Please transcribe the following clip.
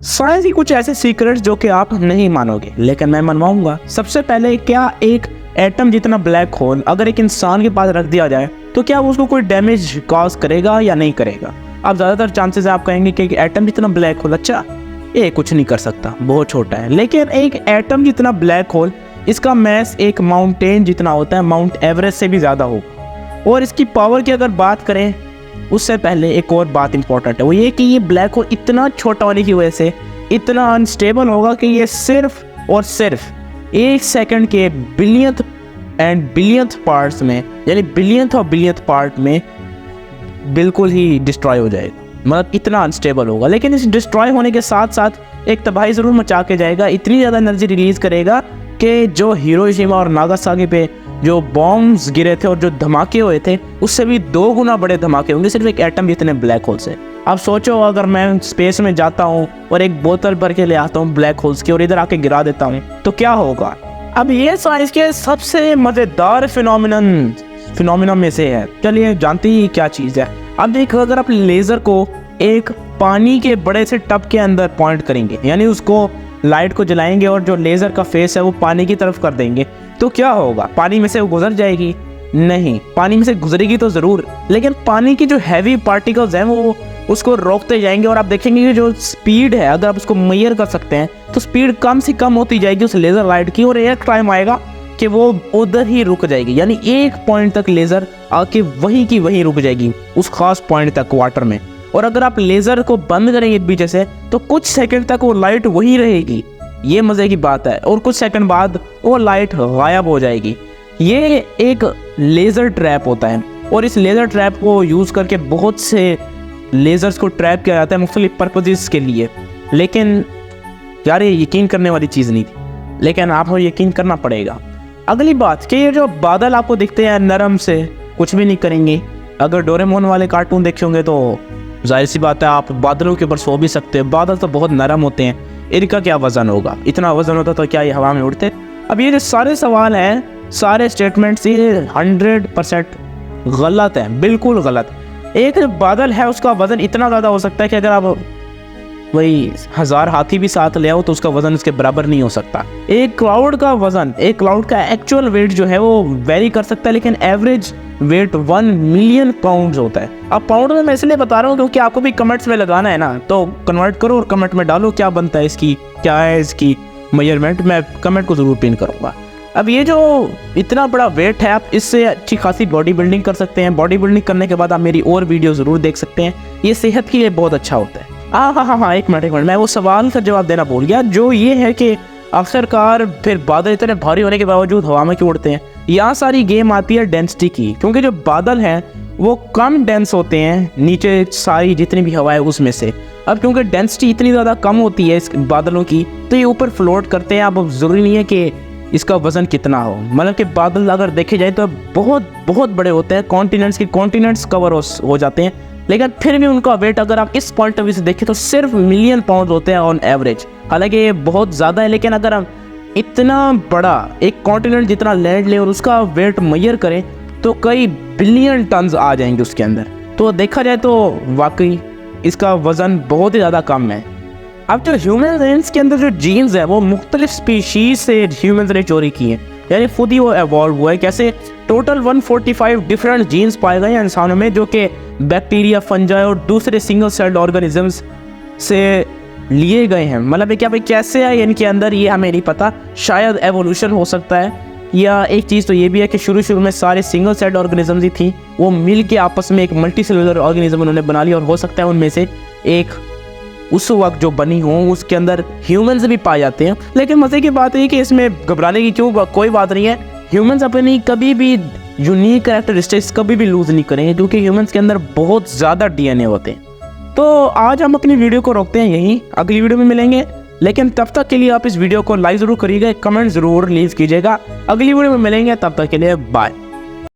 Science की कुछ ऐसे सीक्रेट्स जो कि आप नहीं मानोगे, लेकिन मैं मनवाऊंगा। सबसे पहले, क्या एक एटम जितना ब्लैक होल अगर एक इंसान के पास रख दिया जाए तो क्या वो उसको कोई डैमेज कॉज करेगा या नहीं करेगा? अब ज़्यादातर चांसेस आप कहेंगे कि एक एटम जितना ब्लैक होल, अच्छा ये कुछ नहीं कर सकता, बहुत छोटा है। लेकिन एक एटम जितना ब्लैक होल, इसका मैस एक माउंटेन जितना होता है, माउंट एवरेस्ट से भी ज़्यादा होगा। और इसकी पावर की अगर बात करें, उससे पहले एक और बात इंपॉर्टेंट है, वो ये कि ये ब्लैक होल इतना छोटा होने की वजह से इतना अनस्टेबल होगा कि ये सिर्फ और सिर्फ 1 सेकंड के बिलियंथ पार्ट्स में, यानी बिलियंथ पार्ट में बिल्कुल ही डिस्ट्रॉय हो जाएगा। मतलब इतना अनस्टेबल होगा। लेकिन इस डिस्ट्रॉय होने के साथ साथ एक तबाही ज़रूर मचा के जाएगा। इतनी ज़्यादा एनर्जी रिलीज़ करेगा कि जो हिरोशिमा और नागासाकी पे जो बॉम्ब्स गिरे थे और जो धमाके हुए थे, उससे भी 2 गुना बड़े धमाके होंगे सिर्फ एक एटम जितने ब्लैक होल से। अब सोचो, अगर मैं स्पेस में जाता हूँ और एक बोतल भर के ले आता हूँ ब्लैक होल्स की और इधर आके गिरा देता हूँ तो क्या होगा? अब ये साइंस के सबसे मज़ेदार फिनोमिना में से है। चलिए जानते ही क्या चीज़ है। अब देखो, अगर आप लेज़र को एक पानी के बड़े से टब के अंदर पॉइंट करेंगे, यानी उसको लाइट को जलाएंगे और जो लेज़र का फेस है वो पानी की तरफ कर देंगे, तो क्या होगा? पानी में से वो गुजर जाएगी? नहीं, पानी में से गुजरेगी तो ज़रूर, लेकिन पानी की जो हैवी पार्टिकल्स हैं वो उसको रोकते जाएंगे। और आप देखेंगे कि जो स्पीड है, अगर आप उसको मेजर कर सकते हैं, तो स्पीड कम से कम होती जाएगी उस लेज़र लाइट की, और एक टाइम आएगा कि वो उधर ही रुक जाएगी। यानी एक पॉइंट तक लेज़र आके वहीं की वहीं रुक जाएगी, उस खास पॉइंट तक वाटर में। और अगर आप लेज़र को बंद करेंगे पीछे से तो कुछ सेकंड तक वो लाइट वहीं रहेगी। ये मज़े की बात है। और कुछ सेकंड बाद वो लाइट गायब हो जाएगी। ये एक लेज़र ट्रैप होता है, और इस लेज़र ट्रैप को यूज़ करके बहुत से लेज़र्स को ट्रैप किया जाता है मुख्तलिफ पर्पजेस के लिए। लेकिन यार, ये यकीन करने वाली चीज़ नहीं थी, लेकिन आपको यकीन करना पड़ेगा। अगली बात कि ये जो बादल आपको दिखते हैं नरम से, कुछ भी नहीं करेंगे। अगर डोरेमोन वाले कार्टून देखे होंगे तो जाहिर सी बात है आप बादलों के ऊपर सो भी सकते हैं। बादल तो बहुत नरम होते हैं, इनका क्या वज़न होगा? इतना वज़न होता तो क्या ये हवा में उड़ते? अब ये जो सारे सवाल हैं, सारे स्टेटमेंट्स, ये 100% गलत हैं, बिल्कुल गलत। एक बादल है, उसका वज़न इतना ज़्यादा हो सकता है कि अगर आप वही 1000 हाथी भी साथ ले आओ तो उसका वज़न उसके बराबर नहीं हो सकता। एक क्लाउड का वज़न, एक क्लाउड का एक्चुअल वेट जो है वो वेरी कर सकता है, लेकिन एवरेज वेट 1 मिलियन पाउंड्स होता है। अब पाउंड में मैं इसलिए बता रहा हूँ क्योंकि आपको भी कमेंट्स में लगाना है ना, तो कन्वर्ट करो और कमेंट में डालो क्या बनता है इसकी, क्या है इसकी मेजरमेंट। मैं कमेंट को ज़रूर पिन करूँगा। अब ये जो इतना बड़ा वेट है, आप इससे अच्छी खासी बॉडी बिल्डिंग कर सकते हैं। बॉडी बिल्डिंग करने के बाद आप मेरी और वीडियो ज़रूर देख सकते हैं, ये सेहत के लिए बहुत अच्छा होता है। हाँ, एक मिनट, मैं वो सवाल का जवाब देना भूल गया, जो ये है कि आखिरकार फिर बादल इतने भारी होने के बावजूद हवा में क्यों उड़ते हैं? यहाँ सारी गेम आती है डेंसिटी की, क्योंकि जो बादल हैं वो कम डेंस होते हैं नीचे सारी जितनी भी हवा है उसमें से। अब क्योंकि डेंसिटी इतनी ज़्यादा कम होती है इस बादलों की, तो ये ऊपर फ्लोट करते हैं। अब ज़रूरी नहीं है कि इसका वज़न कितना हो, मतलब कि बादल अगर देखे जाए तो बहुत बहुत बड़े होते हैं, कॉन्टिनेंट्स कवर हो जाते हैं, लेकिन फिर भी उनका वेट अगर आप इस पॉइंट ऑफ व्यू से देखें तो सिर्फ मिलियन पाउंड होते हैं ऑन एवरेज। हालांकि ये बहुत ज़्यादा है, लेकिन अगर हम इतना बड़ा एक कॉन्टिनेंट जितना लैंड ले और उसका वेट मेजर करें तो कई बिलियन टन्स आ जाएंगे उसके अंदर। तो देखा जाए तो वाकई इसका वज़न बहुत ही ज़्यादा कम है। अब जो ह्यूमन रेंस के अंदर जो जीन्स है वो मुख्तलिफ स्पीशीज से ह्यूमन ने चोरी की है, यानी खुद ही वो एवॉल्व हुआ है। कैसे? टोटल 145 डिफरेंट जीन्स पाए गए हैं इंसानों में, जो कि बैक्टीरिया, फंजाई और दूसरे सिंगल सेल्ड ऑर्गेनिजम्स से लिए गए हैं। मतलब क्या भाई कैसे है इनके अंदर, ये हमें नहीं पता। शायद एवोल्यूशन हो सकता है, या एक चीज़ तो ये भी है कि शुरू में सारे सिंगल सेल्ड ऑर्गेनिजम्स ही थी, वो मिल के आपस में एक मल्टी सेलुलर ऑर्गेनिज्म उन्होंने बना लिया, और हो सकता है उनमें से एक उस वक्त जो बनी हो उसके अंदर ह्यूमन्स भी पाए जाते हैं। लेकिन मज़े की बात है कि इसमें घबराने की कोई बात नहीं है। ह्यूमन्स अपनी कभी भी यूनिक कैरेक्टरिस्टिक्स कभी भी लूज़ नहीं करेंगे, क्योंकि ह्यूमन्स के अंदर बहुत ज़्यादा DNA होते हैं। तो आज हम अपनी वीडियो को रोकते हैं यहीं, अगली वीडियो में मिलेंगे। लेकिन तब तक के लिए आप इस वीडियो को लाइक ज़रूर करिएगा, कमेंट ज़रूर लीव कीजिएगा। अगली वीडियो में मिलेंगे, तब तक के लिए बाय।